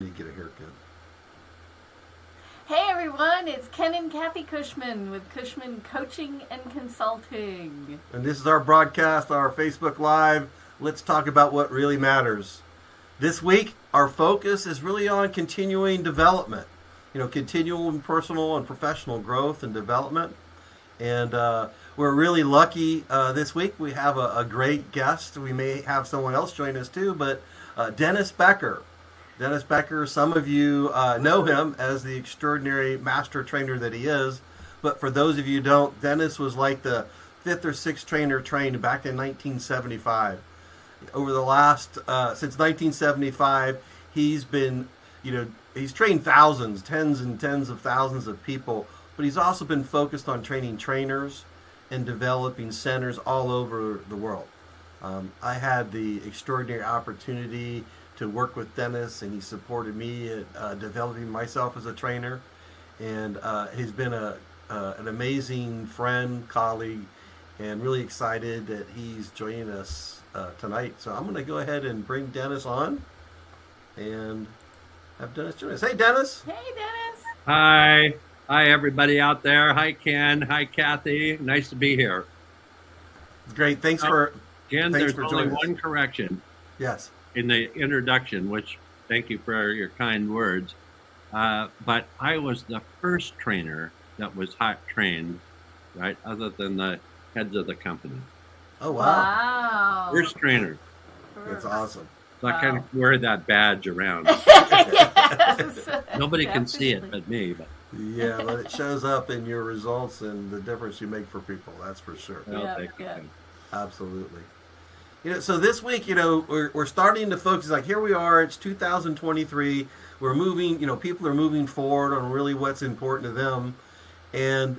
You get a haircut. Hey everyone, it's Ken and Kathy Cushman with Cushman Coaching and Consulting. And this is our broadcast, our Facebook Live. Let's talk about what really matters. This week, our focus is really on continuing development. Continuing personal and professional growth and development. And we're really lucky this week. We have a great guest. We may have someone else join us too, but Dennis Becker. Dennis Becker, some of you know him as the extraordinary master trainer that he is. But for those of you who don't, Dennis was like the fifth or sixth trainer trained back in 1975. Over the last, since 1975, he's been, he's trained thousands, tens and tens of thousands of people. But he's also been focused on training trainers and developing centers all over the world. I had the extraordinary opportunity to work with Dennis, and he supported me at developing myself as a trainer. And he's been an amazing friend, colleague, and really excited that he's joining us tonight. So I'm going to go ahead and bring Dennis on and have Dennis join us. Hey, Dennis. Hey, Dennis. Hi. Hi, everybody out there. Hi, Ken. Hi, Kathy. Nice to be here. Great. Thanks for there's only joining us. one correction. Yes. In the introduction, which thank you for your kind words. But I was the first trainer that was hot trained, right, other than the heads of the company. Oh, wow. Wow. First trainer. That's awesome. So I kind of wear that badge around. Yes. Nobody can see it Definitely. but me. But Yeah, but it shows up in your results and the difference you make for people. That's for sure. well, Yeah, thank you, yeah. Ken. Absolutely. So this week, we're starting to focus, like here we are, it's 2023. We're moving, people are moving forward on really what's important to them. And,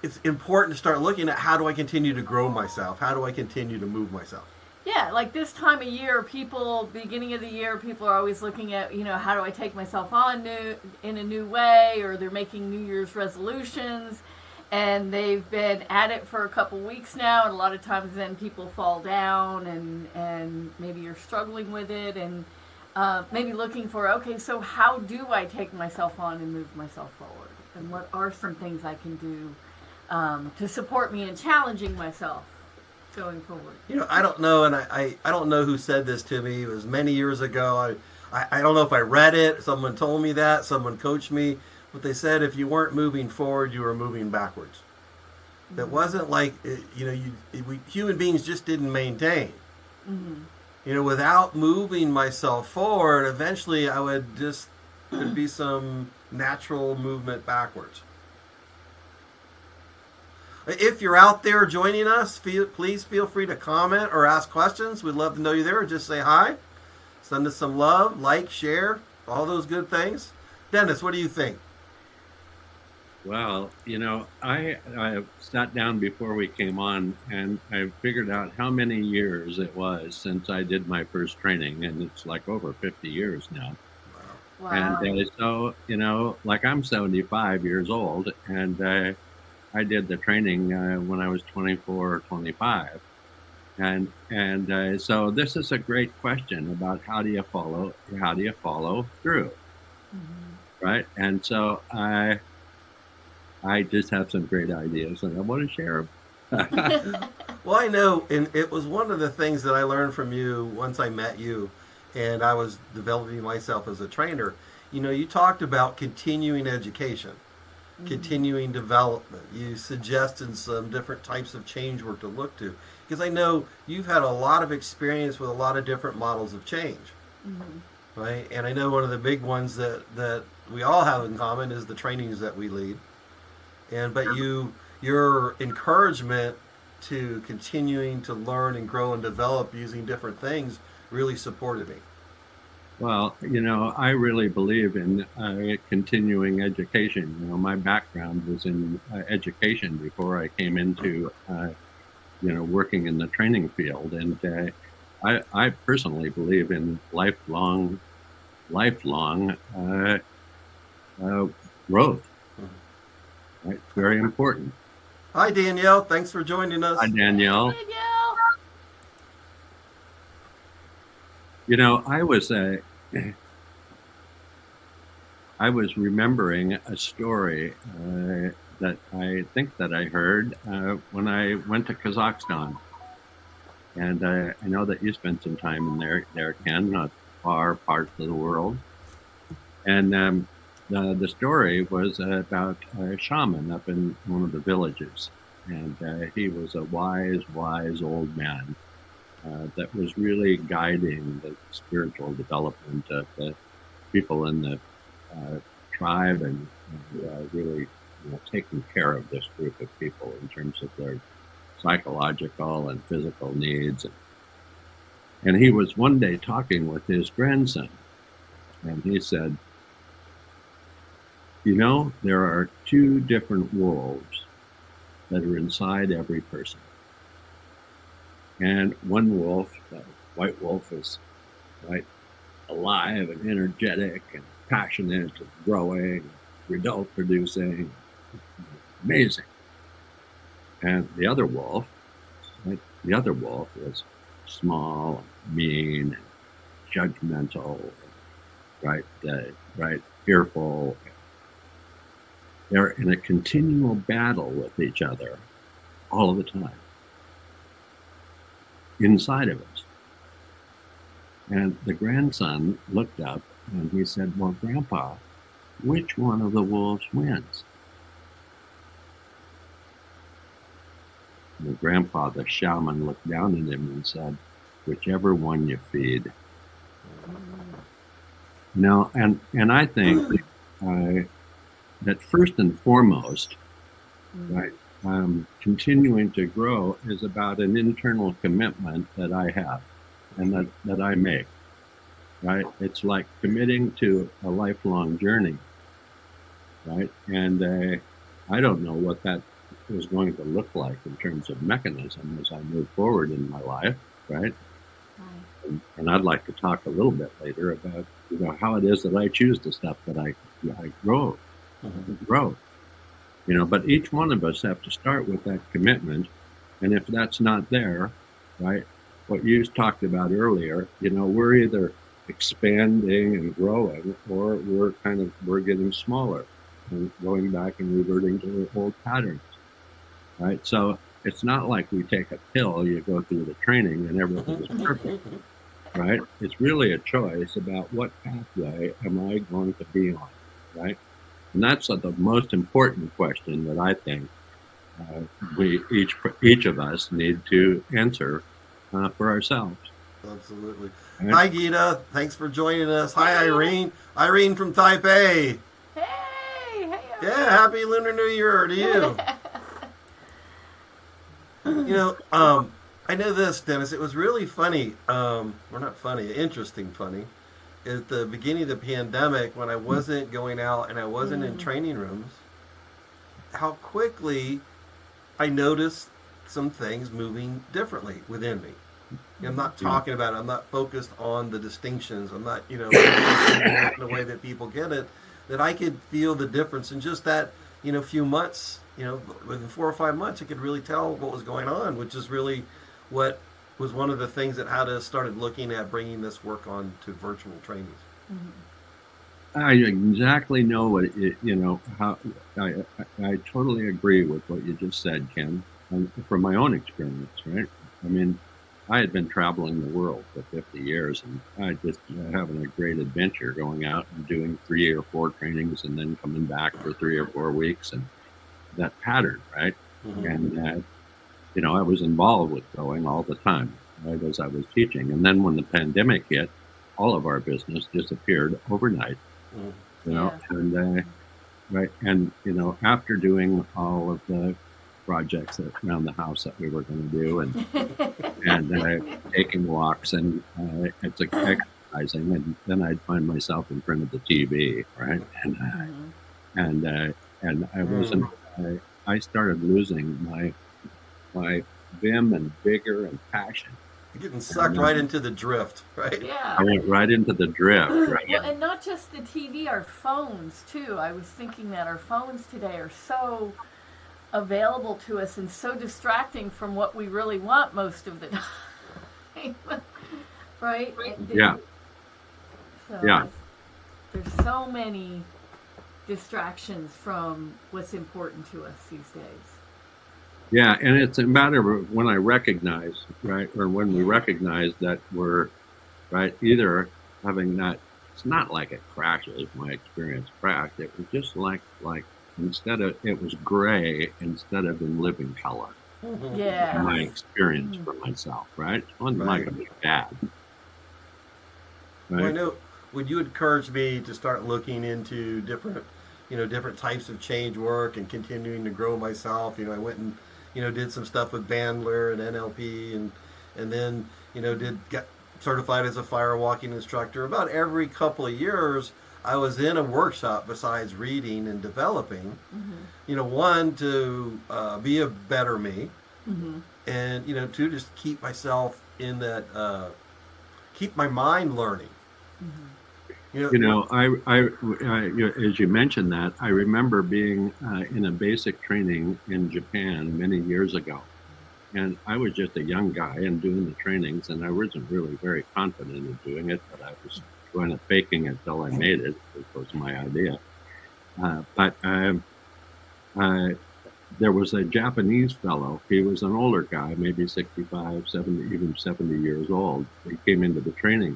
it's important to start looking at how do I continue to grow myself? How do I continue to move myself? Yeah, like this time of year, beginning of the year, people are always looking at, how do I take myself on in a new way, or they're making New Year's resolutions. And they've been at it for a couple weeks now, and a lot of times then people fall down, and maybe you're struggling with it, and maybe looking for, okay, so how do I take myself on and move myself forward? And what are some things I can do to support me in challenging myself going forward? I don't know, and I don't know who said this to me. It was many years ago. I don't know if I read it. Someone told me that. Someone coached me. But they said if you weren't moving forward, you were moving backwards. That wasn't like, human beings just didn't maintain. Mm-hmm. Without moving myself forward, eventually there'd be some natural movement backwards. If you're out there joining us, please feel free to comment or ask questions. We'd love to know you there. Just say hi. Send us some love, like, share, all those good things. Dennis, what do you think? Well, I sat down before we came on, and I figured out how many years it was since I did my first training, and it's like over 50 years now. Wow. And so, like I'm 75 years old, and I did the training when I was 24 or 25. And so this is a great question about how do you follow through, right? And so I just have some great ideas, and I want to share them. Well, I know, and it was one of the things that I learned from you once I met you, and I was developing myself as a trainer. You talked about continuing education, continuing development. You suggested some different types of change work to look to, because I know you've had a lot of experience with a lot of different models of change, right? And I know one of the big ones that we all have in common is the trainings that we lead. But your encouragement to continuing to learn and grow and develop using different things really supported me. Well, I really believe in continuing education. My background was in education before I came into, working in the training field. And I personally believe in lifelong growth. Right? It's very important. Hi, Danielle. Thanks for joining us. Hi, Danielle. Hey, Danielle. I was remembering a story that I think that I heard when I went to Kazakhstan, and I know that you spent some time in there, Ken, not far parts of the world. And the story was about a shaman up in one of the villages, and he was a wise old man that was really guiding the spiritual development of the people in the tribe, and really taking care of this group of people in terms of their psychological and physical needs. And he was one day talking with his grandson, and he said, there are two different wolves that are inside every person. And one wolf, the white wolf, is right, alive and energetic and passionate and growing, result producing, amazing. And the other wolf is small and mean and judgmental, right, fearful. They're in a continual battle with each other all of the time, inside of us. And the grandson looked up and he said, "Well, Grandpa, which one of the wolves wins?" And the grandpa, the shaman, looked down at him and said, "Whichever one you feed." And I think that first and foremost, right, continuing to grow is about an internal commitment that I have and that I make, right? It's like committing to a lifelong journey, right? And I don't know what that is going to look like in terms of mechanism as I move forward in my life, right? And I'd like to talk a little bit later about how it is that I choose the stuff that I grow. But each one of us have to start with that commitment, and if that's not there, right, what you talked about earlier, we're either expanding and growing, or we're getting smaller and going back and reverting to old patterns, right? So it's not like we take a pill, you go through the training and everything is perfect, right? It's really a choice about what pathway am I going to be on, right? And that's the most important question that I think we each of us need to answer for ourselves. Absolutely. Right? Hi, Gita. Thanks for joining us. Hi, Irene. Irene from Taipei. Hey, Irene. Yeah, happy Lunar New Year to you. I know this, Dennis. It was really funny. Or not funny, interesting funny. At the beginning of the pandemic, when I wasn't going out and I wasn't in training rooms, how quickly I noticed some things moving differently within me. I'm not talking about it. I'm not focused on the distinctions. I'm not, in the way that people get it. That I could feel the difference in just that, few months. Within 4 or 5 months, I could really tell what was going on, which is really what was one of the things that had us started looking at bringing this work on to virtual trainings. I exactly know what how I totally agree with what you just said, Ken, and from my own experience, right? I mean, I had been traveling the world for 50 years, and I just having a great adventure going out and doing 3 or 4 trainings and then coming back for 3 or 4 weeks, and that pattern, right? And I was involved with growing all the time, right, as I was teaching. And then when the pandemic hit, all of our business disappeared overnight. And right, and after doing all of the projects around the house that we were going to do, and taking walks and it's exercising, and then I'd find myself in front of the TV, right, and I wasn't. I started losing my vim and vigor and passion. You're getting sucked right into the drift, right? Yeah. I went right into the drift. Right? Well, and not just the TV, our phones too. I was thinking that our phones today are so available to us and so distracting from what we really want most of the time. Right? Yeah. So Yeah. there's so many distractions from what's important to us these days. Yeah, and it's a matter of when I recognize, right, or when we recognize that we're, right, either having that, it's not like it crashes, my experience crashed. It was just like instead of, it was gray instead of in living color, Yeah. my experience for myself, right? It wasn't like it was bad, Well, I right? know when you encouraged me to start looking into different, different types of change work and continuing to grow myself. I went and, did some stuff with Bandler and NLP, and then, got certified as a fire walking instructor. About every couple of years, I was in a workshop besides reading and developing. One to be a better me, and two, just keep myself in that, keep my mind learning. As you mentioned that, I remember being in a basic training in Japan many years ago. And I was just a young guy and doing the trainings, and I wasn't really very confident in doing it, but I was kind of faking it till I made it, which was my idea. But there was a Japanese fellow. He was an older guy, maybe 65, 70, even 70 years old. He came into the training.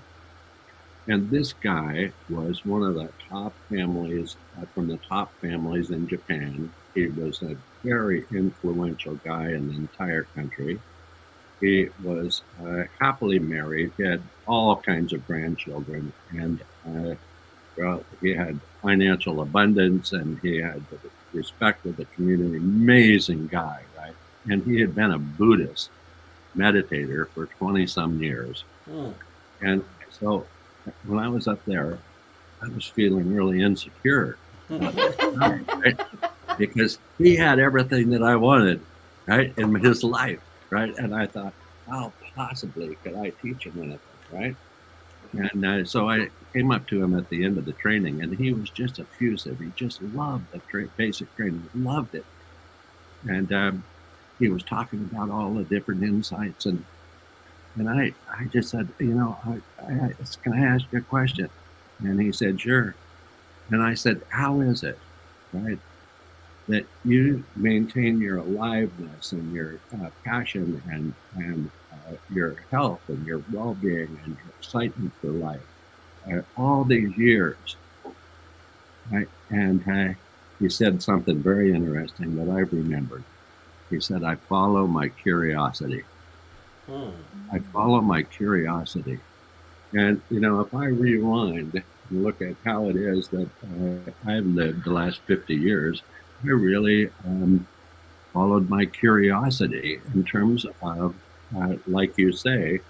And this guy was one of the top families, from the top families in Japan. He was a very influential guy in the entire country. He was happily married. He had all kinds of grandchildren, and he had financial abundance, and he had the respect of the community. Amazing guy, right? And he had been a Buddhist meditator for 20-some years. And so when I was up there, I was feeling really insecure, right? Because he had everything that I wanted, right, in his life, right? And I thought, how possibly could I teach him anything, right? And so I came up to him at the end of the training, and he was just effusive. He just loved the basic training, loved it. And he was talking about all the different insights, and I just said, can I ask you a question? And he said, sure. And I said, how is it, right, that you maintain your aliveness and your passion and your health and your well-being and your excitement for life all these years, right? And he said something very interesting that I remembered. He said, I follow my curiosity. I follow my curiosity. And, if I rewind and look at how it is that I've lived the last 50 years, I really followed my curiosity in terms of, like you say,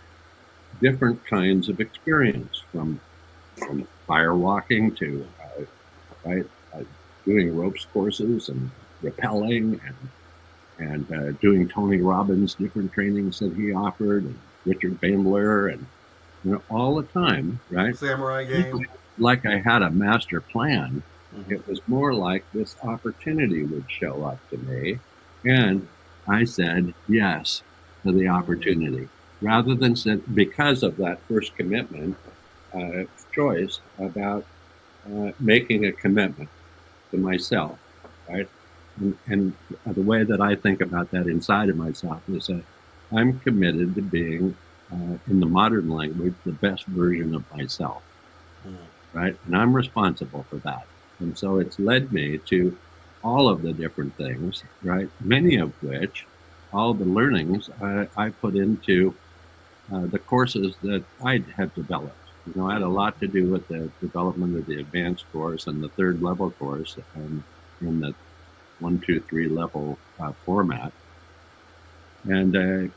different kinds of experience, from fire walking to doing ropes courses and rappelling and doing Tony Robbins' different trainings that he offered, and Richard Bandler, and all the time, right? Samurai game. Like I had a master plan. It was more like this opportunity would show up to me, and I said yes to the opportunity, rather than because of that first commitment choice about making a commitment to myself, right? And the way that I think about that inside of myself is that I'm committed to being, in the modern language, the best version of myself, right? And I'm responsible for that. And so it's led me to all of the different things, right? Many of which, all the learnings I put into the courses that I have developed. I had a lot to do with the development of the advanced course and the third level course, in the 1, 2, 3 level format. And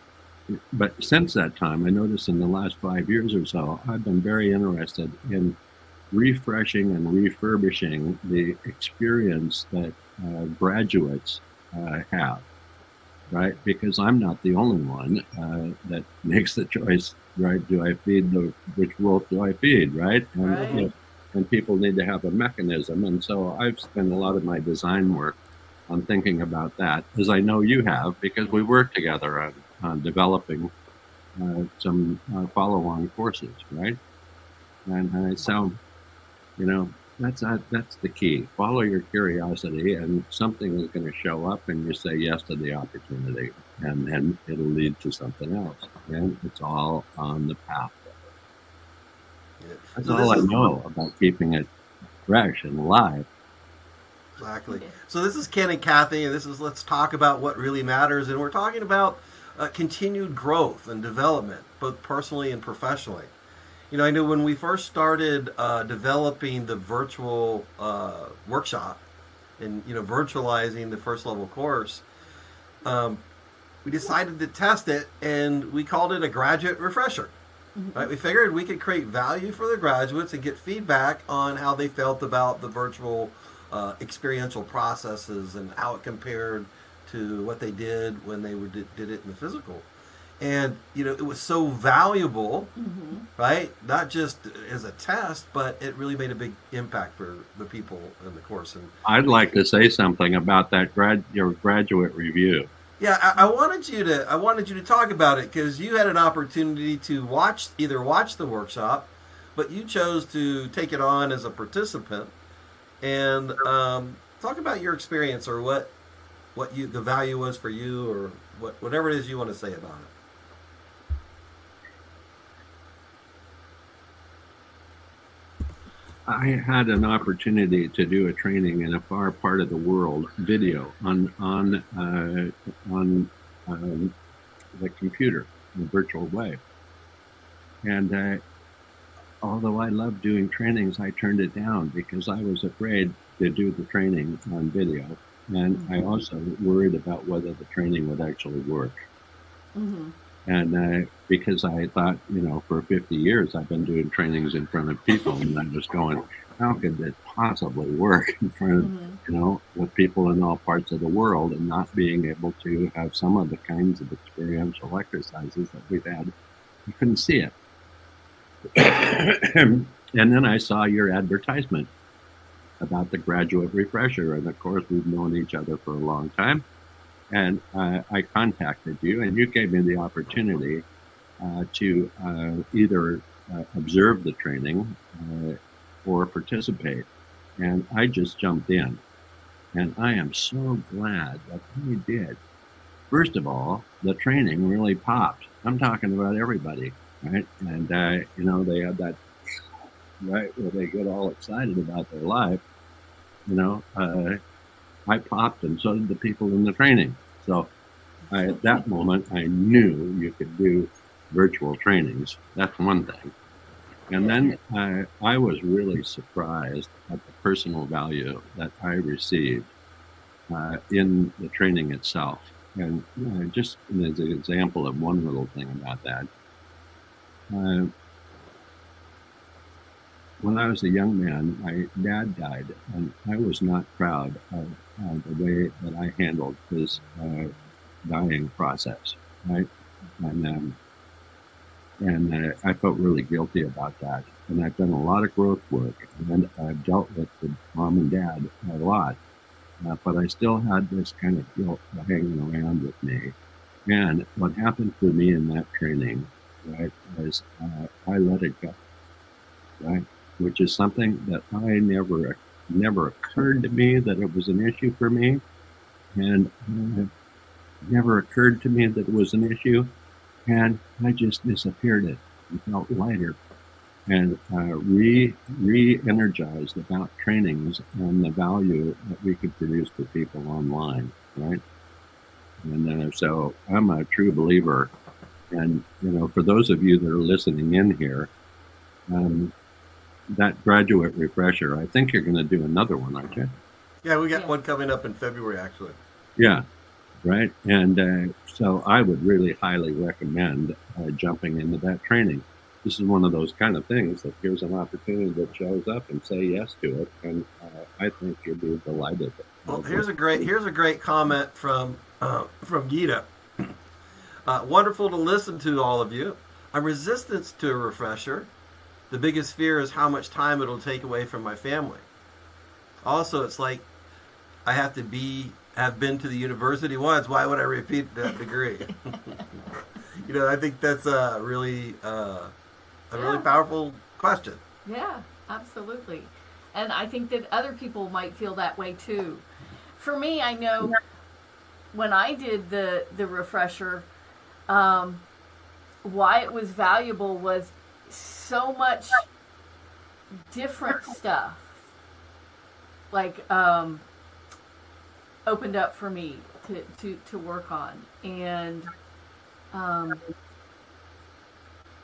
but since that time, I noticed in the last 5 years or so, I've been very interested in refreshing and refurbishing the experience that graduates have, right? Because I'm not the only one that makes the choice, right? Do I feed which wolf do I feed, right? And people need to have a mechanism. And so I've spent a lot of my design work on thinking about that, as I know you have, because we work together on developing some follow-on courses, right? And so, that's the key. Follow your curiosity, and something is going to show up, and you say yes to the opportunity, and then it'll lead to something else. And it's all on the path. Yeah. That's So all I this is know about keeping it fresh and alive. exactly. So this is Ken and Kathy, and this is let's talk about what really matters, and we're talking about continued growth and development, both personally and professionally. I know when we first started developing the virtual workshop and virtualizing the first level course, we decided to test it, and we called it a graduate refresher. Mm-hmm. Right? We figured we could create value for the graduates and get feedback on how they felt about the virtual experiential processes and how it compared to what they did when they did it in the physical. And it was so valuable, Mm-hmm. right? Not just as a test, but it really made a big impact for the people in the course. And I'd like to say something about that your graduate review. yeah, I wanted you to talk about it because you had an opportunity to either watch the workshop, but you chose to take it on as a participant and talk about your experience or what the value was for you or whatever it is you want to say about it. I had an opportunity to do a training in a far part of the world, video on the computer in a virtual way. And although I loved doing trainings, I turned it down because I was afraid to do the training on video, and I also worried about whether the training would actually work. Mm-hmm. And because I thought, for 50 years I've been doing trainings in front of people, and I'm just going, how could it possibly work in front of, with people in all parts of the world and not being able to have some of the kinds of experiential exercises that we've had? You couldn't see it. And then I saw your advertisement about the graduate refresher. And of course, we've known each other for a long time. And I contacted you, and you gave me the opportunity to either observe the training or participate. And I just jumped in. And I am so glad that I did. First of all, the training really popped. I'm talking about everybody, right? And, they have that, right, where they get all excited about their life, I popped, and so did the people in the training. So at that moment, I knew you could do virtual trainings. That's one thing. And then I was really surprised at the personal value that I received in the training itself. And just as an example of one little thing about that, when I was a young man, my dad died, and I was not proud of the way that I handled his dying process, right? And I felt really guilty about that. And I've done a lot of growth work, and I've dealt with the mom and dad a lot, but I still had this kind of guilt hanging around with me. And what happened for me in that training, right, was I let it go, right? Which is something that I never occurred to me that it was an issue for me, and never occurred to me that it was an issue, and I just disappeared it and felt lighter and re-energized about trainings and the value that we could produce for people online, right? And so I'm a true believer, and for those of you that are listening in here, that graduate refresher, I think you're going to do another one, aren't you? Yeah, we got one coming up in February, actually. Yeah, right. And so I would really highly recommend jumping into that training. This is one of those kind of things that here's an opportunity that shows up, and say yes to it. And I think you'll be delighted. Well, here's a great comment from Gita. Wonderful to listen to all of you. I'm resistant to a refresher. The biggest fear is how much time it'll take away from my family. Also, it's like I have been to the university once. Why would I repeat that degree? I think that's a really powerful question. Yeah, absolutely. And I think that other people might feel that way too. For me, I know when I did the refresher, um, why it was valuable was so much different stuff like opened up for me to work on. And um,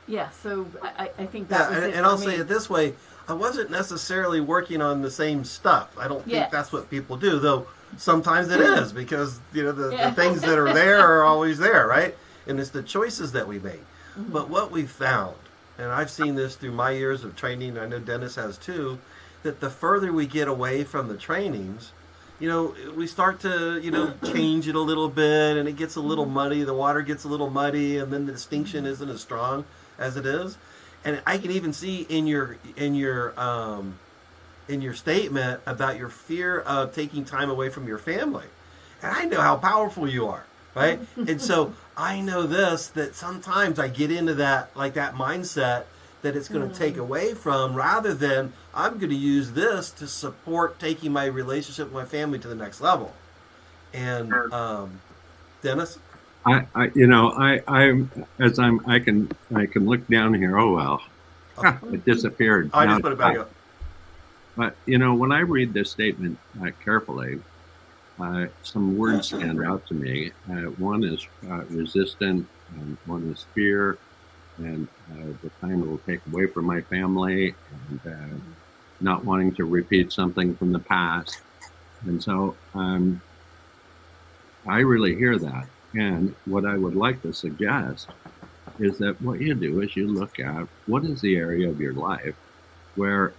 yeah, so I think that Yeah, was it and for I'll me. say it this way: I wasn't necessarily working on the same stuff. I don't think Yes. that's what people do, though. Sometimes it is because the Yeah. things that are there are always there, right? And it's the choices that we make. Mhm. But what we found, and I've seen this through my years of training, I know Dennis has too, that the further we get away from the trainings, we start to, change it a little bit, and it gets a little muddy. The water gets a little muddy, and then the distinction isn't as strong as it is. And I can even see in your statement about your fear of taking time away from your family. And I know how powerful you are, right? And so I know this, that sometimes I get into that mindset that it's going to take away from, rather than I'm going to use this to support taking my relationship with my family to the next level. And Dennis? I can look down here. Oh, well, it disappeared. I Now just put it back up. But, when I read this statement carefully, some words stand out to me. One is resistant, and one is fear, and the time it will take away from my family, and not wanting to repeat something from the past. And so I really hear that. And what I would like to suggest is that what you do is you look at what is the area of your life where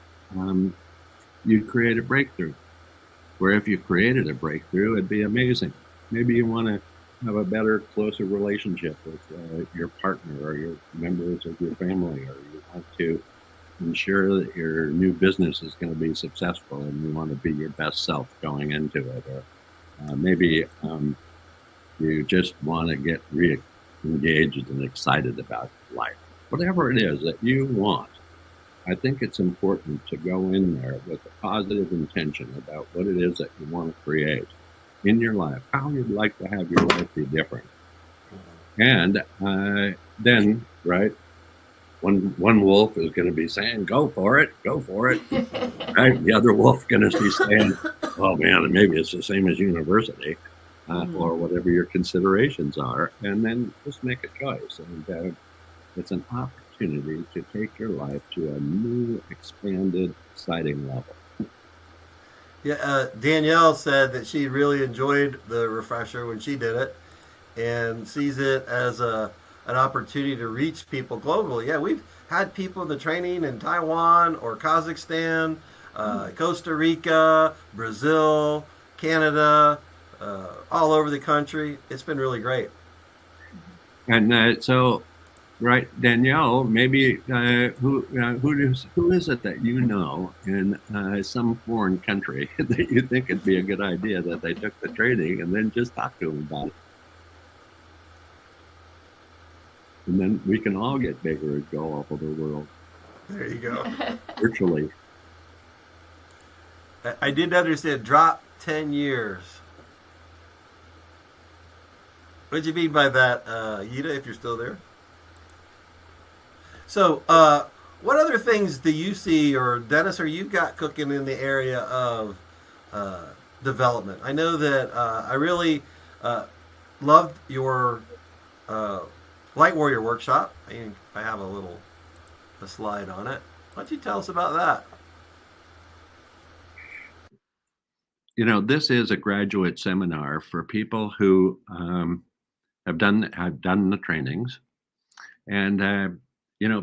you'd create a breakthrough. Where if you created a breakthrough, it'd be amazing. Maybe you want to have a better, closer relationship with your partner or your members of your family, or you want to ensure that your new business is going to be successful and you want to be your best self going into it. Or maybe you just want to get re-engaged and excited about life. Whatever it is that you want, I think it's important to go in there with a positive intention about what it is that you want to create in your life, how you'd like to have your life be different. And then, right, one wolf is going to be saying, go for it, right? The other wolf going to be saying, oh man, maybe it's the same as university, or whatever your considerations are. And then just make a choice. And it's an opportunity to take your life to a new, expanded, exciting level. Yeah, Danielle said that she really enjoyed the refresher when she did it, and sees it as an opportunity to reach people globally. Yeah, we've had people in the training in Taiwan or Kazakhstan, Costa Rica, Brazil, Canada, all over the country. It's been really great. And so, right, Danielle, maybe who is it that you know in some foreign country that you think it'd be a good idea that they took the training and then just talk to them about it? And then we can all get bigger and go all over the world. There you go. Virtually. I didn't understand. Drop 10 years. What did you mean by that, Yida, if you're still there? So, what other things do you see, or Dennis, or you got cooking in the area of development? I know that I really loved your Light Warrior workshop. I have a slide on it. Why don't you tell us about that? This is a graduate seminar for people who have done the trainings, and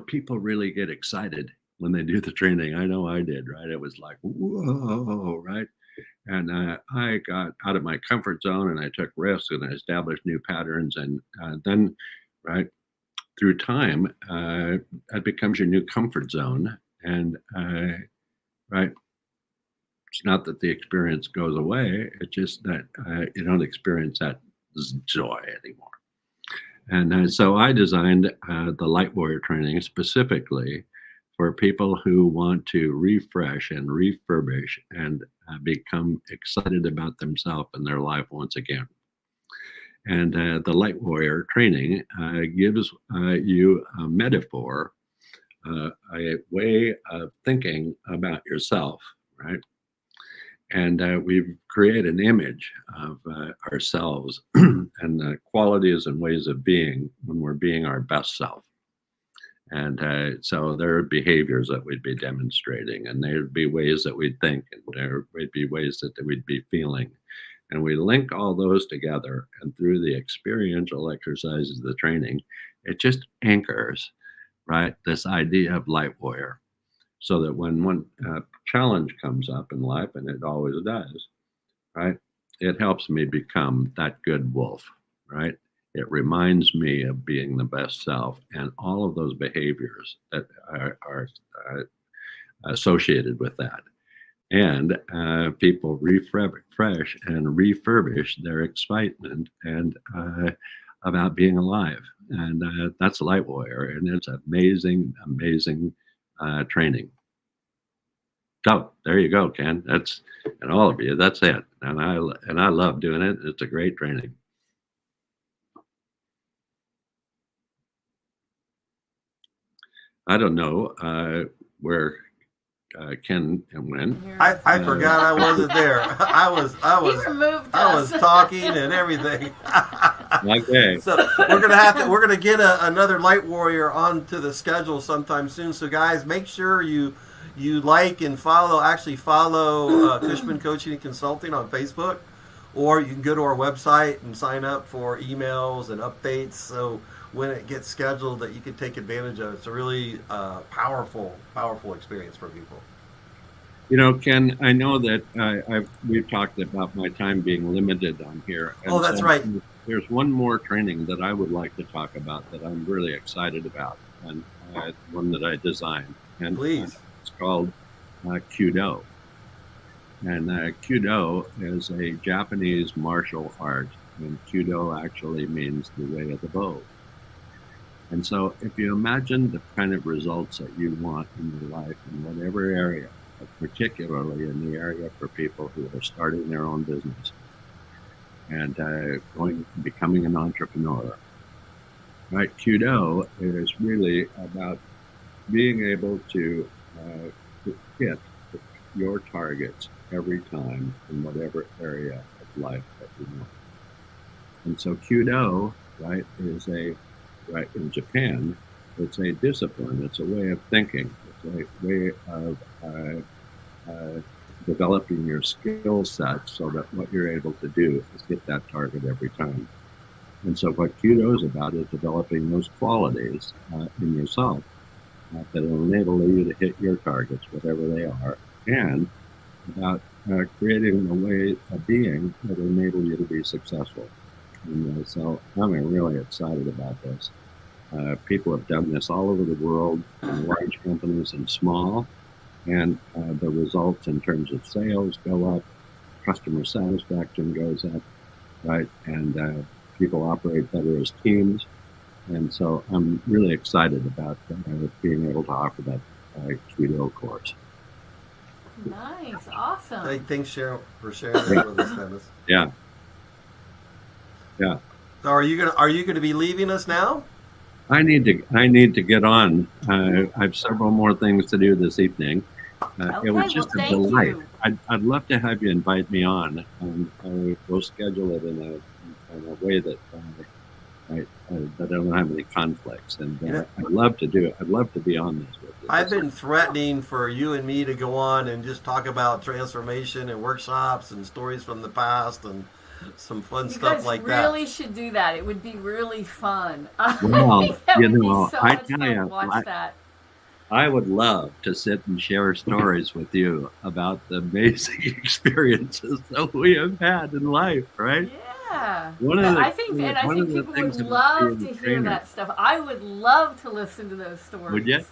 people really get excited when they do the training. I know I did, right? It was like, whoa, right? And I got out of my comfort zone, and I took risks, and I established new patterns, and then, right, through time, that becomes your new comfort zone, and right. It's not that the experience goes away. It's just that you don't experience that joy anymore. And so I designed the Light Warrior training specifically for people who want to refresh and refurbish and become excited about themselves and their life once again. And the Light Warrior training gives you a metaphor, a way of thinking about yourself, right? And we've created an image of ourselves and the qualities and ways of being when we're being our best self. And so there are behaviors that we'd be demonstrating, and there'd be ways that we'd think, and there would be ways that we'd be feeling. And we link all those together, and through the experiential exercises of the training, it just anchors, right, this idea of Light Warrior. So that when one challenge comes up in life, and it always does, right, it helps me become that good wolf, right? It reminds me of being the best self and all of those behaviors that are associated with that. And people refresh and refurbish their excitement and about being alive. And that's Light Warrior, and it's amazing, amazing training. So there you go, Ken. That's, and all of you. That's it. And I love doing it. It's a great training. I don't know where Ken went. I forgot I wasn't there. I was talking and everything. Okay. So we're gonna get another Light Warrior onto the schedule sometime soon. So guys, make sure you like and follow Cushman Coaching and Consulting on Facebook, or you can go to our website and sign up for emails and updates. So when it gets scheduled, that you can take advantage of. It's a really powerful experience for people. You know, Ken, I know that we've talked about my time being limited on here. Oh, that's right. There's one more training that I would like to talk about that I'm really excited about, and one that I designed. And please. It's called Kyudo. And Kyudo is a Japanese martial art, and Kyudo actually means the way of the bow. And so if you imagine the kind of results that you want in your life in whatever area, but particularly in the area for people who are starting their own business and becoming an entrepreneur, right? Kyudo is really about being able to hit your targets every time in whatever area of life that you want. And so Kyudo, right, is right in Japan, it's a discipline, it's a way of thinking, it's a way of developing your skill set so that what you're able to do is hit that target every time. And so what Kyudo is about is developing those qualities in yourself that will enable you to hit your targets, whatever they are, and about creating a way of being that will enable you to be successful. And so I'm really excited about this. People have done this all over the world, in large companies and small, and the results in terms of sales go up, customer satisfaction goes up, right? And people operate better as teams. And so I'm really excited about being able to offer that Kyudo course. Nice, awesome. Hey, thanks, Cheryl, for sharing that with us, Dennis. Yeah. So are you gonna be leaving us now? I need to get on. I have several more things to do this evening. Okay, it was just a thank delight. you. I'd love to have you invite me on, and we'll schedule it in a way that that I don't have any conflicts. And I'd love to do it. I'd love to be on this with you. I've been threatening for you and me to go on and just talk about transformation and workshops and stories from the past and some fun stuff like that. You really should do that. It would be really fun. Well, you know, so I much tell fun you, to watch that. I would love to sit and share stories with you about the amazing experiences that we have had in life, right? Yeah. I think people would love to hear that stuff. I would love to listen to those stories. Would you?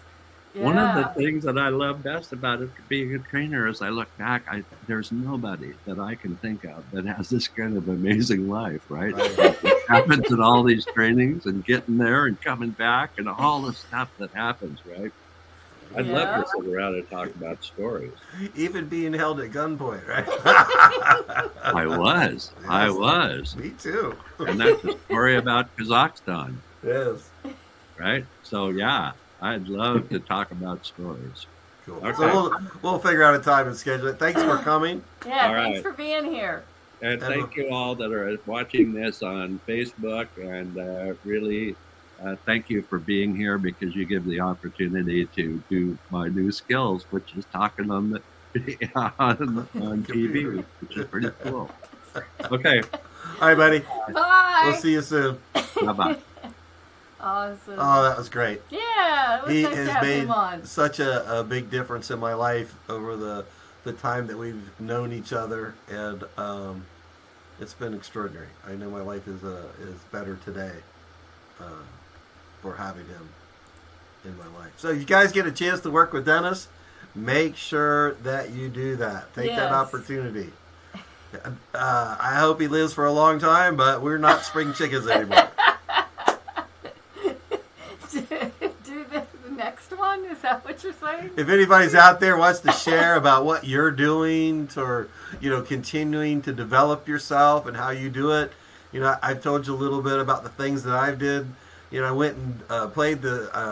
Yeah. One of the things that I love best about it, being a trainer, is I look back, there's nobody that I can think of that has this kind of amazing life, right? It happens in all these trainings and getting there and coming back and all the stuff that happens, right? I'd love Yeah. to sit around and talk about stories. Even being held at gunpoint, right? I was. Yes. Me too. And that's a story about Kazakhstan, Yes. right? So, yeah, I'd love to talk about stories. Cool. Okay. So we'll figure out a time and schedule it. Thanks for coming. Yeah, All thanks right. for being here. And thank you all that are watching this on Facebook. And really, thank you for being here, because you give the opportunity to do my new skills, which is talking on the on TV, which is pretty cool. Okay. All right, buddy. Bye. We'll see you soon. Bye-bye. Awesome. Oh, that was great. Yeah, it was He nice to has have made him on. such a big difference in my life over the time that we've known each other, and it's been extraordinary. I know my life is better today for having him in my life. So you guys get a chance to work with Dennis, make sure that you do that. Take that Yes. opportunity. I hope he lives for a long time, but we're not spring chickens anymore. Do the next one? Is that what you're saying? If anybody's out there wants to share about what you're doing to, continuing to develop yourself and how you do it, I've told you a little bit about the things that I did. I went and played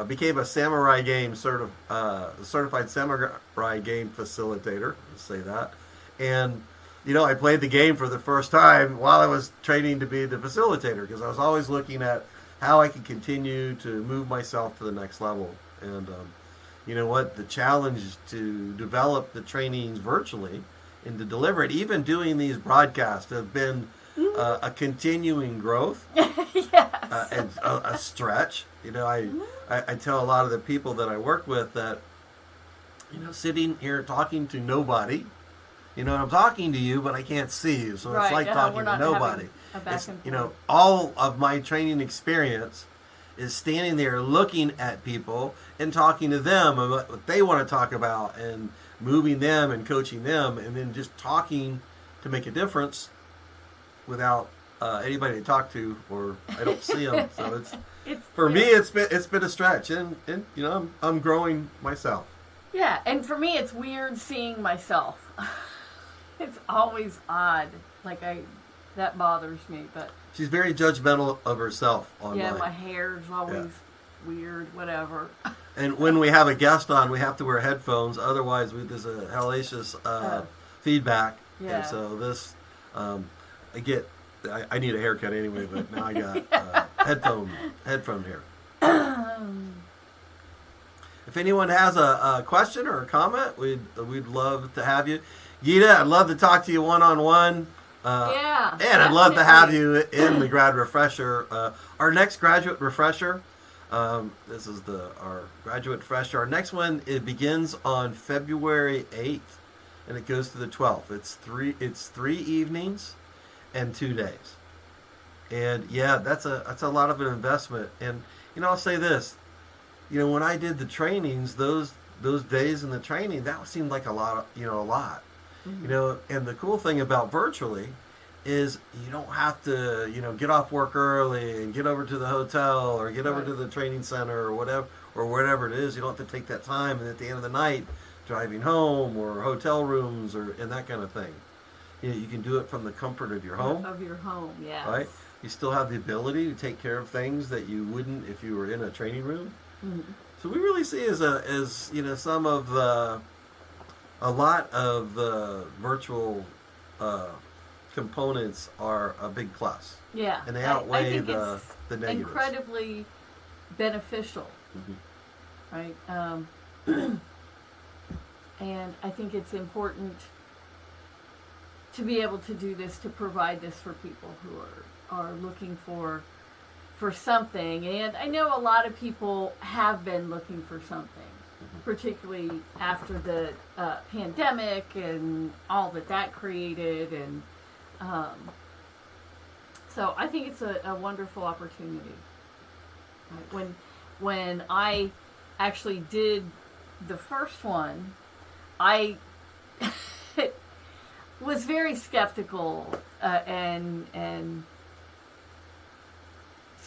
became a samurai game certified samurai game facilitator. Let's say that, and I played the game for the first time while I was training to be the facilitator, because I was always looking at how I could continue to move myself to the next level. And you know what? The challenge to develop the trainings virtually and to deliver it, even doing these broadcasts, have been a continuing growth. Yes. And a stretch. I tell a lot of the people that I work with that, sitting here talking to nobody, I'm talking to you, but I can't see you. So it's like talking to nobody. All of my training experience is standing there looking at people and talking to them about what they want to talk about and moving them and coaching them, and then just talking to make a difference without anybody to talk to, or I don't see them. So me, it's been a stretch, and I'm growing myself. Yeah, and for me, it's weird seeing myself. It's always odd. That bothers me, but She's very judgmental of herself online. yeah, my hair's always weird, whatever. And when we have a guest on, we have to wear headphones. Otherwise, there's a hellacious feedback. Yeah. And so this, I need a haircut anyway, but now I got headphone hair. If anyone has a question or a comment, we'd love to have you. Gita, I'd love to talk to you one-on-one. Yeah. And I'd love to have you in the grad refresher. Our next graduate refresher, this is our graduate refresher. Our next one, it begins on February 8th, and it goes to the 12th. It's 3 evenings and 2 days. And yeah, that's a lot of an investment. And I'll say this, when I did the trainings, those days in the training, that seemed like a lot. Mm-hmm. And the cool thing about virtually is you don't have to, get off work early and get over to the hotel or get over to the training center or whatever it is. You don't have to take that time, and at the end of the night, driving home or hotel rooms and that kind of thing. You can do it from the comfort of your home. Of your home, yeah. Right? You still have the ability to take care of things that you wouldn't if you were in a training room. Mm-hmm. So we really see as some of a lot of the virtual components are a big plus. Yeah. And they outweigh the negatives. Incredibly beneficial. Mm-hmm. Right? And I think it's important to be able to do this, to provide this for people who are looking for something. And I know a lot of people have been looking for something, particularly after the pandemic and all that created. And so I think it's a wonderful opportunity. When I actually did the first one, I was very skeptical and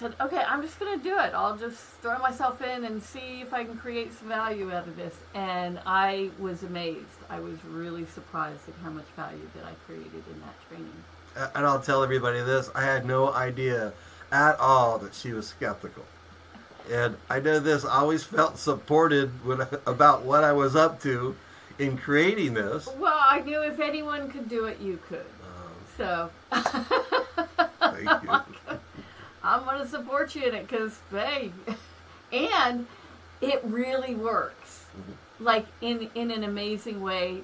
said, okay, I'm just going to do it. I'll just throw myself in and see if I can create some value out of this. And I was amazed. I was really surprised at how much value that I created in that training. And I'll tell everybody this, I had no idea at all that she was skeptical. And I know this, I always felt supported about what I was up to in creating this. Well, I knew if anyone could do it, you could. So, Thank you. I'm going to support you in it because, hey, and it really works. Mm-hmm. Like, in an amazing way,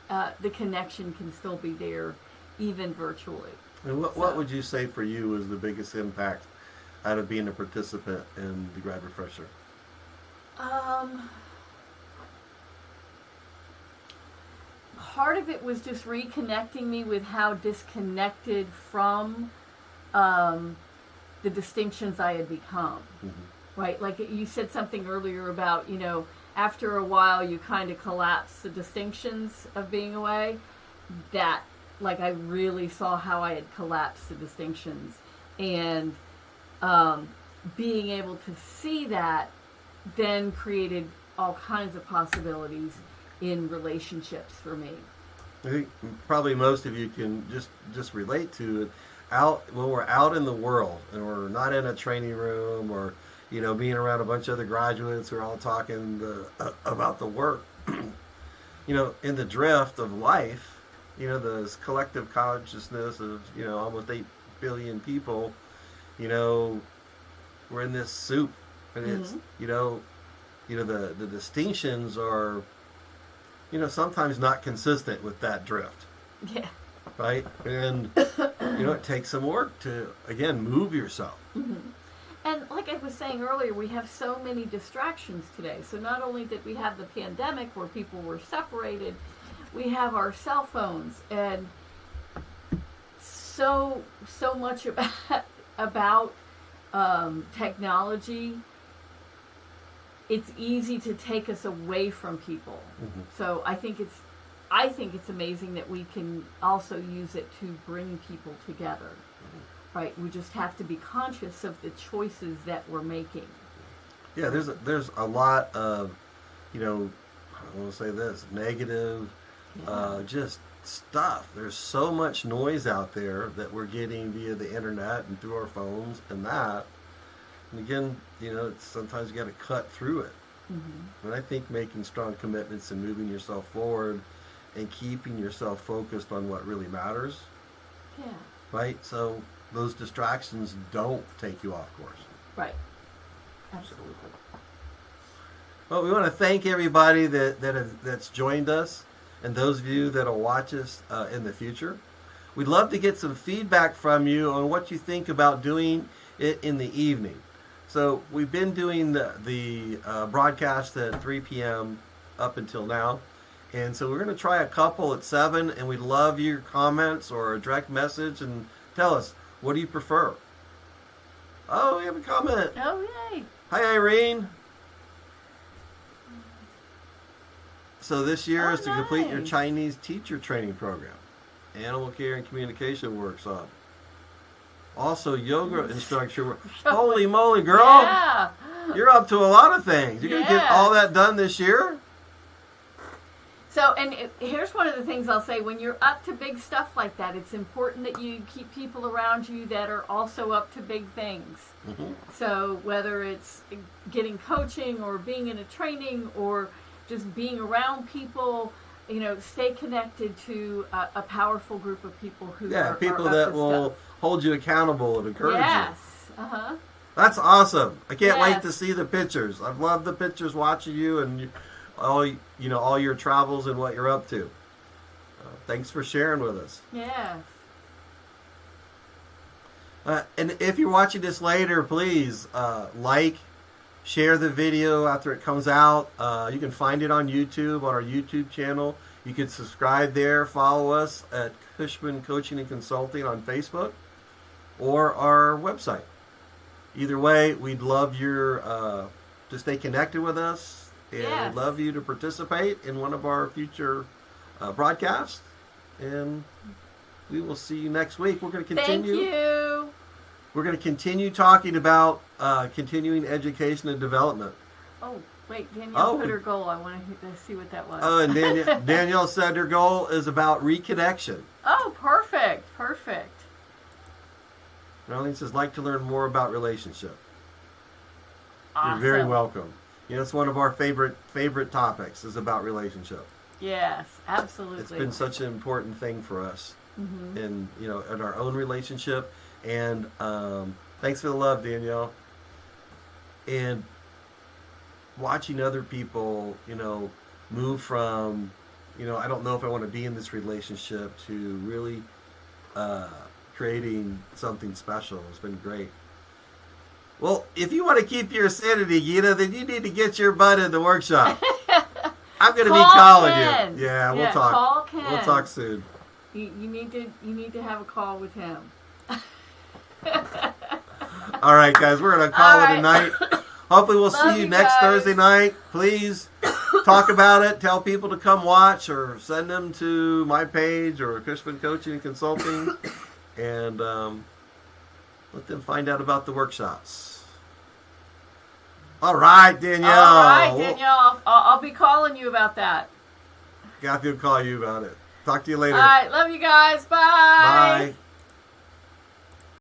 the connection can still be there, even virtually. And what would you say for you was the biggest impact out of being a participant in the Grad Refresher? Part of it was just reconnecting me with how disconnected from the distinctions I had become. Mm-hmm. Right? Like you said something earlier about, after a while you kind of collapse the distinctions of being away. That, like, I really saw how I had collapsed the distinctions. And being able to see that then created all kinds of possibilities in relationships for me. I think probably most of you can just relate to it. When we're out in the world and we're not in a training room or being around a bunch of other graduates who are all talking about the work. In the drift of life, this collective consciousness of almost 8 billion people. We're in this soup, and it's the distinctions are sometimes not consistent with that drift. Yeah. Right? And, it takes some work to, again, move yourself. Mm-hmm. And like I was saying earlier, we have so many distractions today. So not only did we have the pandemic where people were separated, we have our cell phones and so much about technology. It's easy to take us away from people. Mm-hmm. So I think it's amazing that we can also use it to bring people together. Mm-hmm. Right? We just have to be conscious of the choices that we're making. Yeah, there's a lot of, I want to say this, negative, just stuff. There's so much noise out there that we're getting via the internet and through our phones and that. And again, sometimes you got to cut through it. Mm-hmm. And I think making strong commitments and moving yourself forward and keeping yourself focused on what really matters. Yeah. Right? So those distractions don't take you off course. Right. Absolutely. Well, we want to thank everybody that's joined us and those of you that will watch us in the future. We'd love to get some feedback from you on what you think about doing it in the evening. So we've been doing the broadcast at 3 p.m. up until now. And so we're going to try a couple at 7, and we'd love your comments or a direct message and tell us, what do you prefer? Oh, we have a comment. Oh, yay. Hi, Irene. So this year is to complete your Chinese teacher training program, animal care and communication workshop. Also, yoga instructor. Holy moly, girl. Yeah. You're up to a lot of things. You're going to get all that done this year? So, and here's one of the things I'll say. When you're up to big stuff like that, it's important that you keep people around you that are also up to big things. Mm-hmm. So whether it's getting coaching or being in a training or just being around people, stay connected to a powerful group of people who are people up that to will stuff. Hold you accountable and encourage you. Yes. Uh-huh. That's awesome. I can't wait to see the pictures. I've loved the pictures watching you and all your travels and what you're up to. Thanks for sharing with us. Yes. And if you're watching this later, please share the video after it comes out. You can find it on YouTube, on our YouTube channel. You can subscribe there, follow us at Cushman Coaching and Consulting on Facebook or our website. Either way, we'd love your to stay connected with us. And we'd love you to participate in one of our future broadcasts. And we will see you next week. We're going to continue. Thank you. We're going to continue talking about continuing education and development. Oh, wait, Danielle put her goal. I want to see what that was. And Danielle said her goal is about reconnection. Oh, perfect. Perfect. Marlene says, like to learn more about relationship. Awesome. You're very welcome. You know, it's one of our favorite topics is about relationship. Yes, absolutely. It's been such an important thing for us in our own relationship. And thanks for the love, Danielle. And watching other people, move from, I don't know if I want to be in this relationship to really creating something special has been great. Well, if you want to keep your sanity, Gita, then you need to get your butt in the workshop. I'm going to be calling Ken. you. Yeah, we'll talk. Call Ken. We'll talk soon. You need to have a call with him. All right, guys, we're going to call it a night. Hopefully we'll see you next Thursday night. Please talk about it. Tell people to come watch or send them to my page or Cushman Coaching and Consulting and let them find out about the workshops. All right, Danielle. All right, Danielle. I'll be calling you about that. Kathy will call you about it. Talk to you later. All right, love you guys. Bye. Bye.